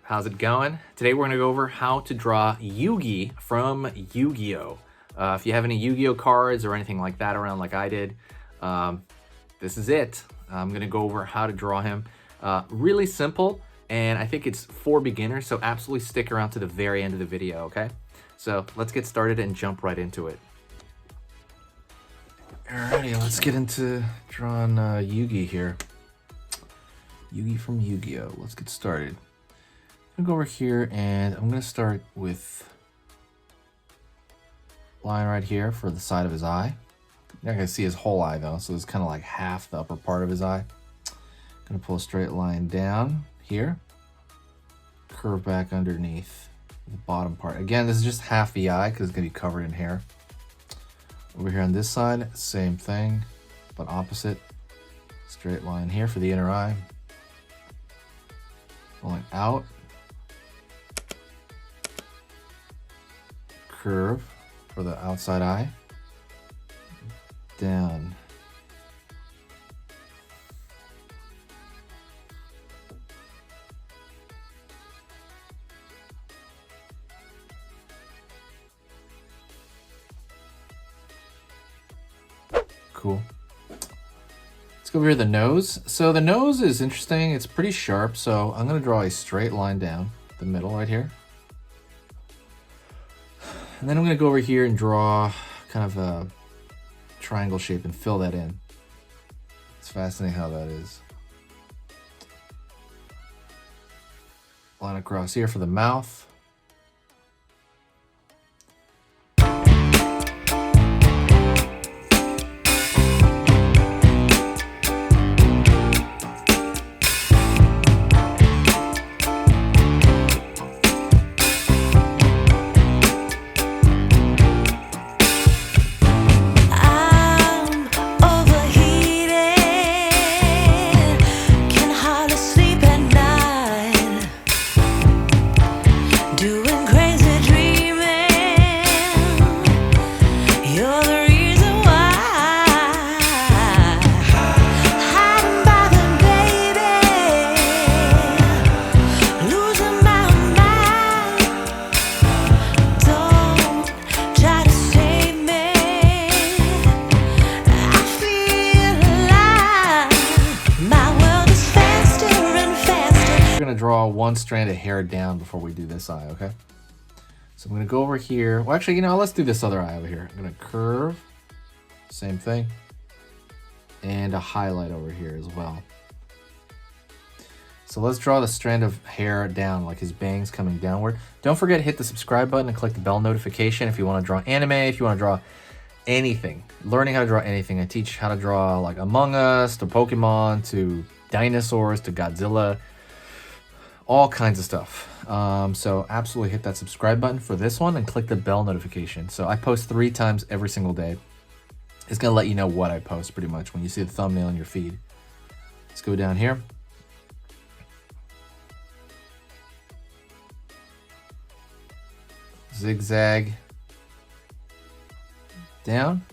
How's it going? Today we're going to go over how to draw Yugi from Yu-Gi-Oh! If you have any Yu-Gi-Oh! Cards or anything like that around like I did, this is it. I'm going to go over how to draw him. Really simple, and I think it's for beginners, so absolutely stick around to the very end of the video, okay? So let's get started and jump right into it. Alrighty, let's get into drawing Yugi here. Yugi from Yu-Gi-Oh! Let's get started. I'm gonna go over here and I'm gonna start with line right here for the side of his eye. You're not gonna see his whole eye though, so it's kind of like half the upper part of his eye. Gonna pull a straight line down here, curve back underneath the bottom part. Again, this is just half the eye because it's gonna be covered in hair. Over here on this side, same thing, but opposite. Straight line here for the inner eye. Pulling out. Curve for the outside eye. Down. Cool. Let's go over here the nose. So the nose is interesting. It's pretty sharp. So I'm going to draw a straight line down the middle right here. And then I'm going to go over here and draw kind of a triangle shape and fill that in. It's fascinating how that is. Line across here for the mouth. Draw one strand of hair down before we do this eye, okay? So I'm gonna go over here. Well, actually, let's do this other eye over here. I'm gonna curve, same thing, and a highlight over here as well. So let's draw the strand of hair down, like his bangs coming downward. Don't forget to hit the subscribe button and click the bell notification if you want to draw anime, if you want to draw anything. Learning how to draw anything. I teach how to draw like Among Us, to Pokemon, to dinosaurs, to Godzilla. All kinds of stuff. So absolutely hit that subscribe button for this one and click the bell notification. So I post 3 times every single day. It's gonna let you know what I post pretty much when you see the thumbnail in your feed. Let's go down here. Zigzag down.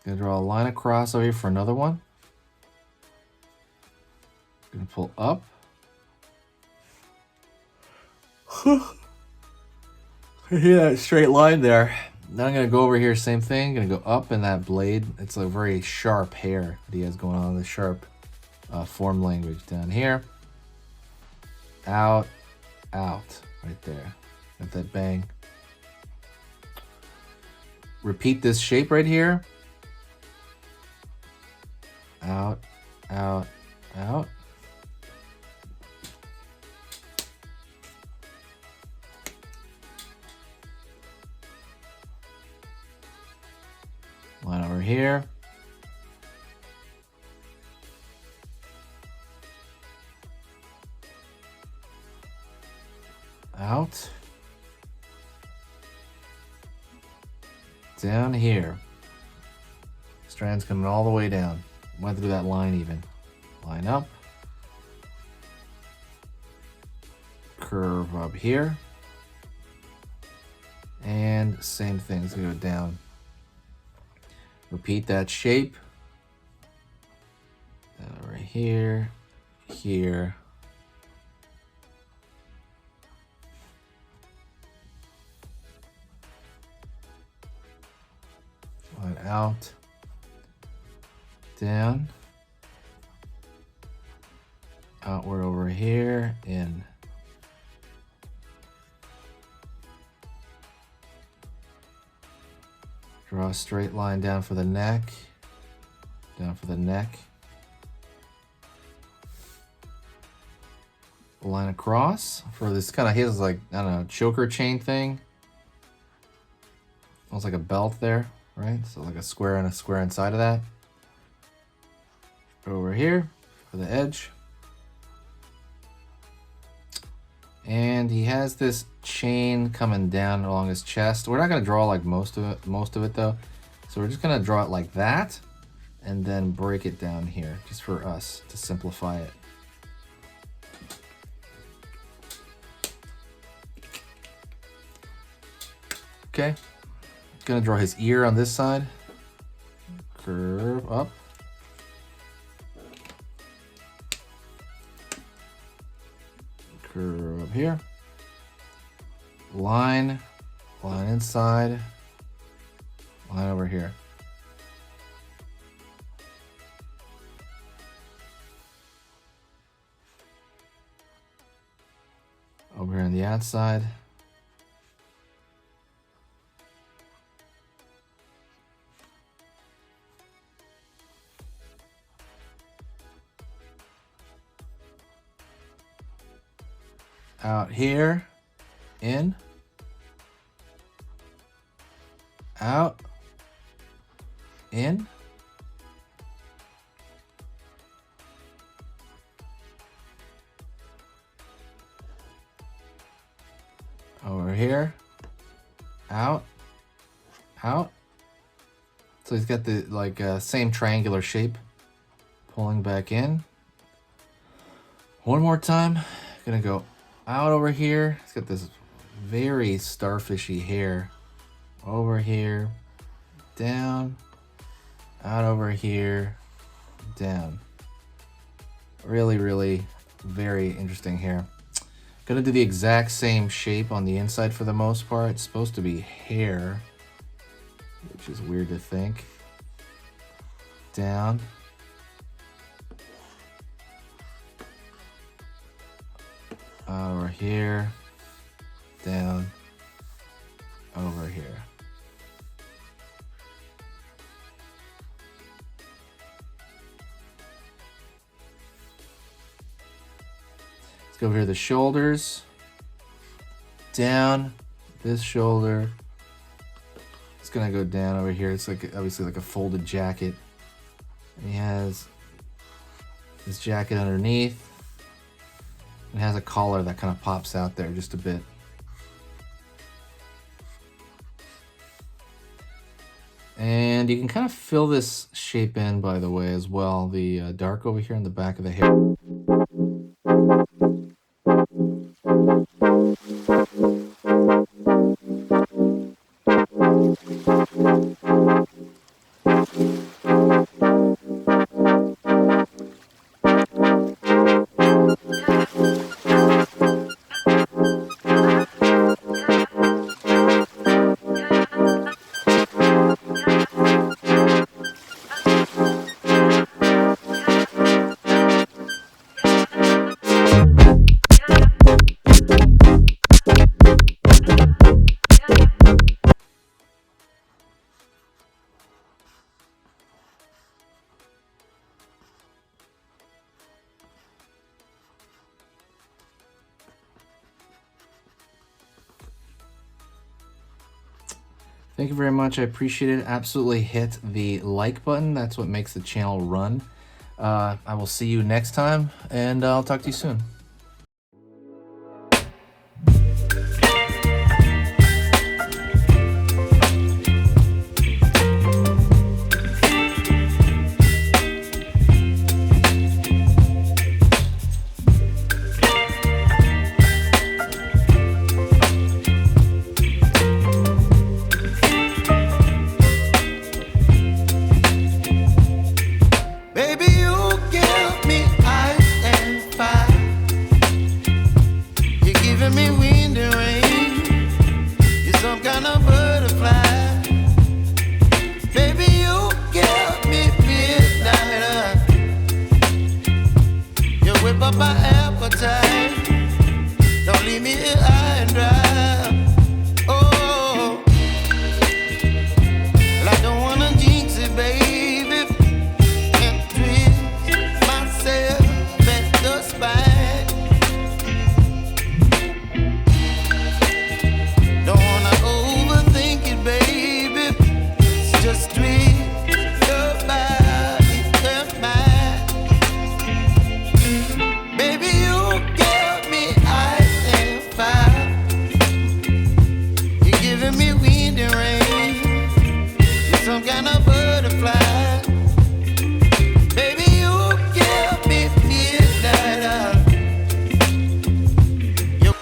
Gonna draw a line across over here for another one. Gonna pull up. I hear that straight line there. Now I'm gonna go over here, same thing. Gonna go up in that blade. It's a very sharp hair that he has going on. The sharp form language down here. Out, out, right there. Got that bang. Repeat this shape right here. Out, out, out. Line over here. out, down here. Strands coming all the way down. Went through that line even. Line up. Curve up here. And same thing, it's gonna go down. Repeat that shape. Over here, here. Line out, down, outward over here, in. Draw a straight line down for the neck, down for the neck. Line across for this kind of his, like, I don't know, choker chain thing. Almost like a belt there, right? So like a square and a square inside of that. Over here for the edge. And he has this chain coming down along his chest. We're not gonna draw like most of it though. So we're just gonna draw it like that and then break it down here just for us to simplify it. Okay, gonna draw his ear on this side. Curve up. Curve up here. Line inside. Line over here. Over here on the outside. Out here, in, out, in, over here, out, out. So he's got the like same triangular shape. Pulling back in. One more time, gonna go out over here. It's got this very starfishy hair. Over here, down, out over here, down. Really, really very interesting hair. Gonna do the exact same shape on the inside for the most part. It's supposed to be hair, which is weird to think. Down. Over here, down, over here. Let's go over here, the shoulders, down, this shoulder. It's gonna go down over here. It's like obviously like a folded jacket. And he has this jacket underneath. It has a collar that kind of pops out there just a bit. And you can kind of fill this shape in, by the way, as well. The dark over here in the back of the hair. Thank you very much. I appreciate it. Absolutely hit the like button. That's what makes the channel run. I will see you next time, and I'll talk to you soon. kind of butterfly. Baby, you give me midnight. You whip up my appetite. Don't leave me here high and dry. Oh, well, I don't wanna jinx it, baby, and twist myself at the spine. Don't wanna overthink it, baby. It's just twist your body and mine. Baby, you give me ice and fire. You're giving me wind and rain. You're some kind of butterfly. Baby, you give me midnight. You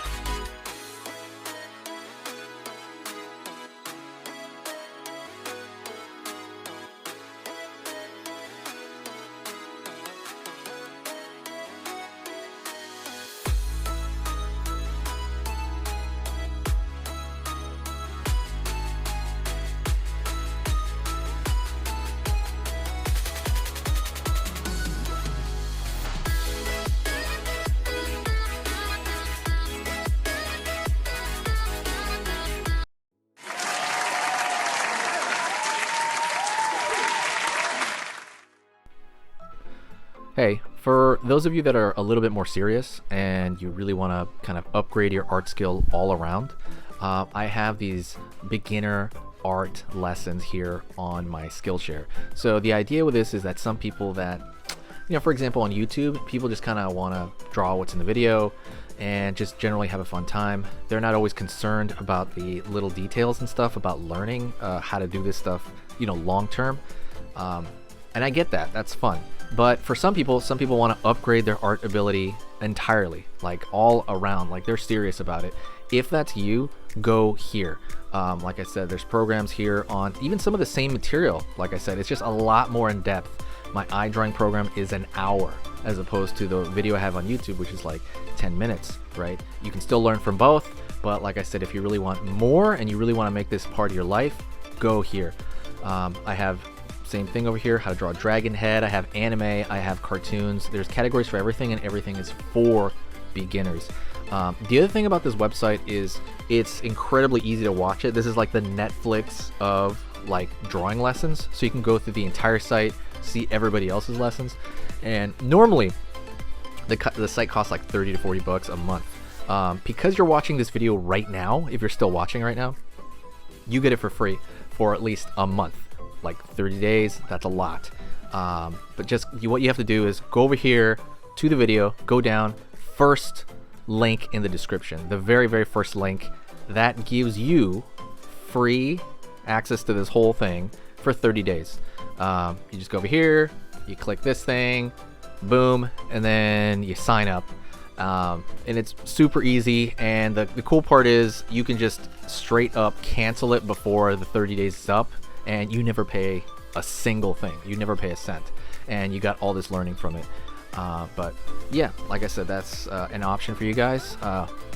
Hey, for those of you that are a little bit more serious and you really want to kind of upgrade your art skill all around, I have these beginner art lessons here on my Skillshare. So the idea with this is that some people that, you know, for example, on YouTube, people just kind of want to draw what's in the video and just generally have a fun time. They're not always concerned about the little details and stuff about learning how to do this stuff, you know, long term. And I get that, that's fun. But for some people want to upgrade their art ability entirely, like all around, like they're serious about it. If that's you, go here. Like I said, there's programs here on even some of the same material. Like I said, it's just a lot more in depth. My eye drawing program is an hour as opposed to the video I have on YouTube, which is like 10 minutes, right? You can still learn from both, but like I said, if you really want more and you really want to make this part of your life, go here. I have same thing over here, how to draw a dragon head. I have anime, I have cartoons. There's categories for everything, and everything is for beginners. The other thing about this website is it's incredibly easy to watch it. This is like the Netflix of like drawing lessons. So you can go through the entire site, see everybody else's lessons. And normally the site costs like 30 to 40 bucks a month. Because you're watching this video right now, if you're still watching right now, you get it for free for at least a month. Like 30 days, that's a lot. But just what you have to do is go over here to the video, go down, first link in the description, the very, very first link. That gives you free access to this whole thing for 30 days. You just go over here, you click this thing, boom, and then you sign up. And it's super easy, and the cool part is you can just straight up cancel it before the 30 days is up, and you never pay a single thing. You never pay a cent, and you got all this learning from it. But yeah, like I said, that's an option for you guys.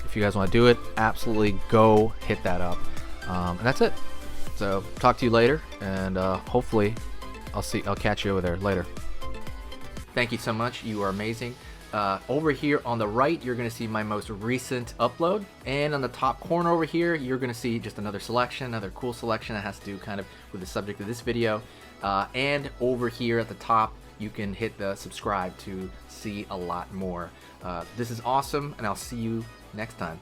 If you guys want to do it, absolutely go hit that up. And that's it. So talk to you later, and hopefully I'll catch you over there later. Thank you so much. You are amazing. Over here on the right, you're going to see my most recent upload, and on the top corner over here, you're going to see just another selection, another cool selection that has to do kind of with the subject of this video. And over here at the top, you can hit the subscribe to see a lot more. This is awesome, and I'll see you next time.